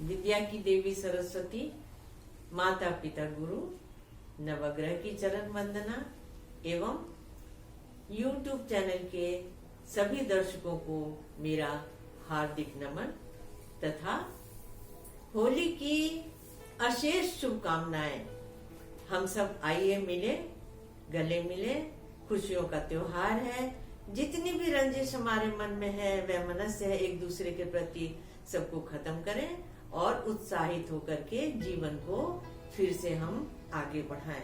विद्या की देवी सरस्वती, माता पिता गुरु, नवग्रह की चरण वंदना एवं YouTube चैनल के सभी दर्शकों को मेरा हार्दिक नमन तथा होली की अशेष शुभकामनाएं। हम सब आइए मिले, गले मिले। खुशियों का त्योहार है। जितनी भी रंजिश हमारे मन में है, वह मनस्य है, एक दूसरे के प्रति सबको खत्म करें और उत्साहित होकर के जीवन को फिर से हम आगे बढ़ाएं।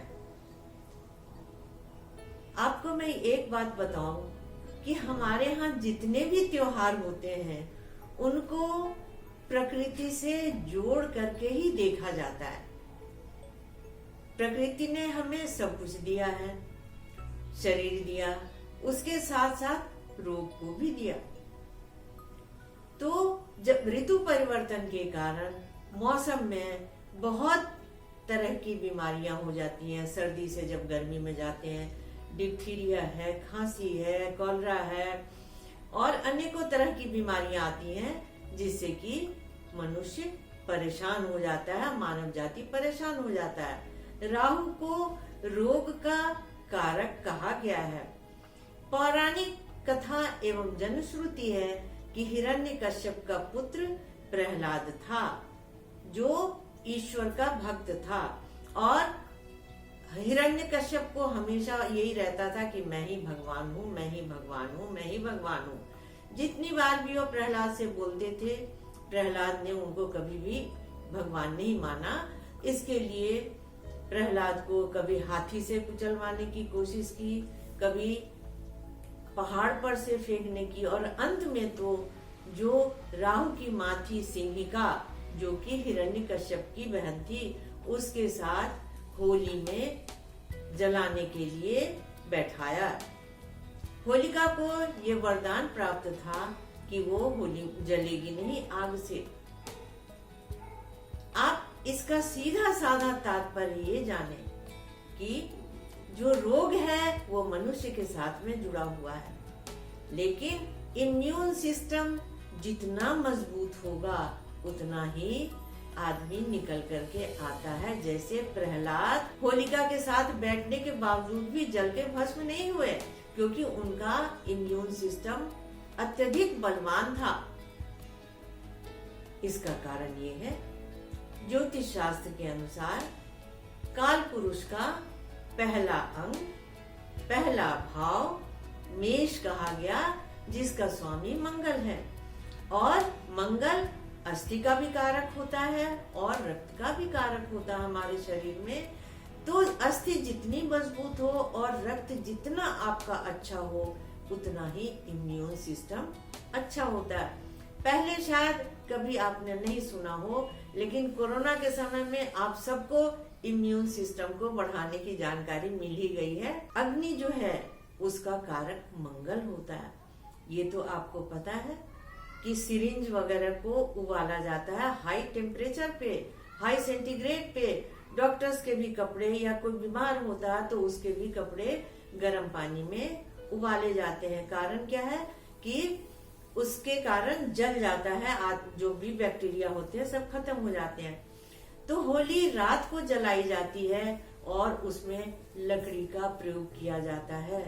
आपको मैं एक बात बताऊं कि हमारे यहाँ जितने भी त्योहार होते हैं उनको प्रकृति से जोड़ करके ही देखा जाता है। प्रकृति ने हमें सब कुछ दिया है, शरीर दिया, उसके साथ साथ रोग को भी दिया। तो जब ऋतु परिवर्तन के कारण मौसम में बहुत तरह की बीमारियां हो जाती हैं, सर्दी से जब गर्मी में जाते हैं, डिप्थीरिया है, खांसी है, कॉलरा है और अनेकों तरह की बीमारियां आती हैं जिससे कि मनुष्य परेशान हो जाता है, मानव जाति परेशान हो जाता है। राहु को रोग का कारक कहा गया है। पौराणिक कथा एवं जनश्रुति है कि हिरण्यकश्यप का पुत्र प्रहलाद था, जो ईश्वर का भक्त था और हिरण्यकश्यप को हमेशा यही रहता था कि मैं ही भगवान हूँ, मैं ही भगवान हूँ, मैं ही भगवान हूँ। जितनी बार भी वो प्रहलाद से बोलते थे, प्रहलाद ने उनको कभी भी भगवान नहीं माना। इसके लिए प्रहलाद को कभी हाथी से कुचलवाने की कोशिश की, कभी पहाड़ पर से फेंकने की और अंत में तो जो राहु की माँ थी सिंहिका, जो कि हिरण्यकश्यप की बहन थी, उसके साथ होली में जलाने के लिए बैठाया। होलिका को ये वरदान प्राप्त था कि वो होली जलेगी नहीं आग से। आप इसका सीधा साधा तात्पर्य ये जाने कि जो रोग है वो मनुष्य के साथ में जुड़ा हुआ है, लेकिन इम्यून सिस्टम जितना मजबूत होगा उतना ही आदमी निकल करके आता है। जैसे प्रहलाद होलिका के साथ बैठने के बावजूद भी जल के भस्म नहीं हुए, क्योंकि उनका इम्यून सिस्टम अत्यधिक बलवान था। इसका कारण ये है, ज्योतिष शास्त्र के अनुसार काल पुरुष का पहला अंग, पहला भाव मेष कहा गया, जिसका स्वामी मंगल है। और मंगल अस्थि का भी कारक होता है और रक्त का भी कारक होता है हमारे शरीर में। तो अस्थि जितनी मजबूत हो और रक्त जितना आपका अच्छा हो, उतना ही इम्यून सिस्टम अच्छा होता है। पहले शायद कभी आपने नहीं सुना हो, लेकिन कोरोना के समय में आप सबको इम्यून सिस्टम को बढ़ाने की जानकारी मिल ही गई है। अग्नि जो है उसका कारक मंगल होता है। ये तो आपको पता है कि सिरिंज वगैरह को उबाला जाता है हाई टेम्परेचर पे, हाई सेंटीग्रेड पे। डॉक्टर्स के भी कपड़े, या कोई बीमार होता है तो उसके भी कपड़े गर्म पानी में उबाले जाते हैं। कारण क्या है कि उसके कारण जल जाता है, जो भी बैक्टीरिया होते हैं सब खत्म हो जाते हैं। तो होली रात को जलाई जाती है और उसमें लकड़ी का प्रयोग किया जाता है।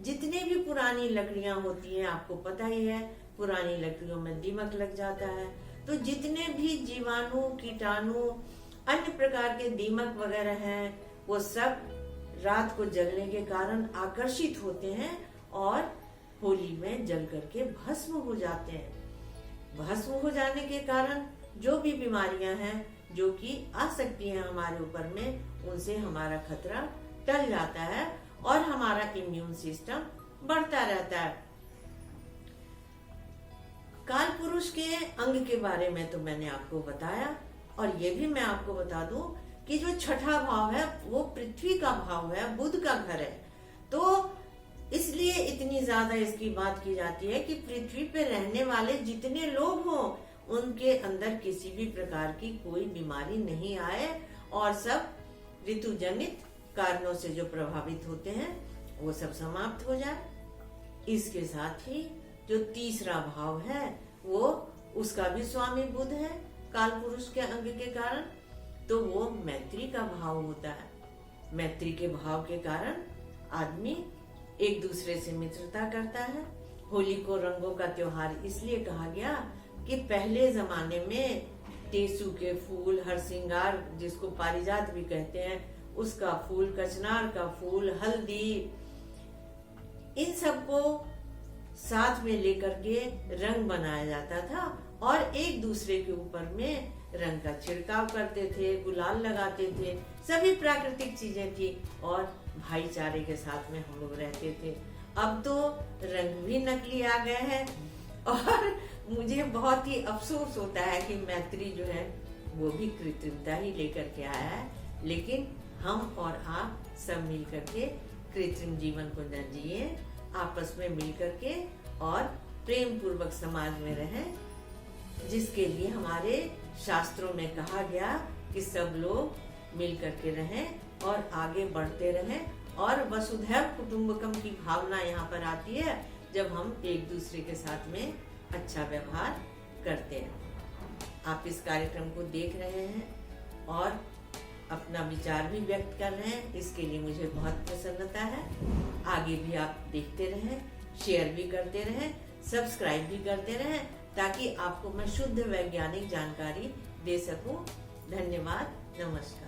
जितने भी पुरानी लकड़ियां होती हैं, आपको पता ही है, पुरानी लकड़ियों में दीमक लग जाता है। तो जितने भी जीवाणु, कीटाणु, अन्य प्रकार के दीमक वगैरह हैं, वो सब रात को जलने के कारण आकर्षित होते हैं और होली में जल करके भस्म हो जाते हैं। भस्म हो जाने के कारण जो भी बीमारियां हैं जो कि आ सकती हैं हमारे ऊपर में, उनसे हमारा खतरा टल जाता है और हमारा इम्यून सिस्टम बढ़ता रहता है। काल पुरुष के अंग के बारे में तो मैंने आपको बताया, और ये भी मैं आपको बता दूं कि जो छठा भाव है वो पृथ्वी का भाव है, बुध का घर है। तो इसलिए इतनी ज्यादा इसकी बात की जाती है कि पृथ्वी पे रहने वाले जितने लोग हों, उनके अंदर किसी भी प्रकार की कोई बीमारी नहीं आए और सब ऋतुजनित कारणों से जो प्रभावित होते हैं वो सब समाप्त हो जाए। इसके साथ ही जो तीसरा भाव है वो उसका भी स्वामी बुध है, काल पुरुष के अंग के कारण, तो वो मैत्री का भाव होता है। मैत्री के भाव के कारण आदमी एक दूसरे से मित्रता करता है। होली को रंगों का त्योहार इसलिए कहा गया कि पहले जमाने में टेसू के फूल, हरसिंगार जिसको पारिजात भी कहते हैं, उसका फूल, कचनार का फूल, हल्दी, इन सबको साथ में लेकर के रंग बनाया जाता था और एक दूसरे के ऊपर में रंग का छिड़काव करते थे, गुलाल लगाते थे। सभी प्राकृतिक चीजें थी और भाईचारे के साथ में हम लोग रहते थे। अब तो रंग भी नकली आ गए हैं और मुझे बहुत ही अफसोस होता है कि मैत्री जो है वो भी कृत्रिमता ही लेकर के आया है। लेकिन हम और आप सब मिल करके कृत्रिम जीवन को न जिए, आपस में मिल करके और प्रेम पूर्वक समाज में रहें, जिसके लिए हमारे शास्त्रों में कहा गया कि सब लोग मिल करके रहें और आगे बढ़ते रहें। और वसुधैव कुटुंबकम की भावना यहाँ पर आती है जब हम एक दूसरे के साथ में अच्छा व्यवहार करते हैं। आप इस कार्यक्रम को देख रहे हैं और अपना विचार भी व्यक्त कर रहे हैं, इसके लिए मुझे बहुत प्रसन्नता है। आगे भी आप देखते रहें, शेयर भी करते रहें, सब्सक्राइब भी करते रहें, ताकि आपको मैं शुद्ध वैज्ञानिक जानकारी दे सकूं। धन्यवाद, नमस्कार।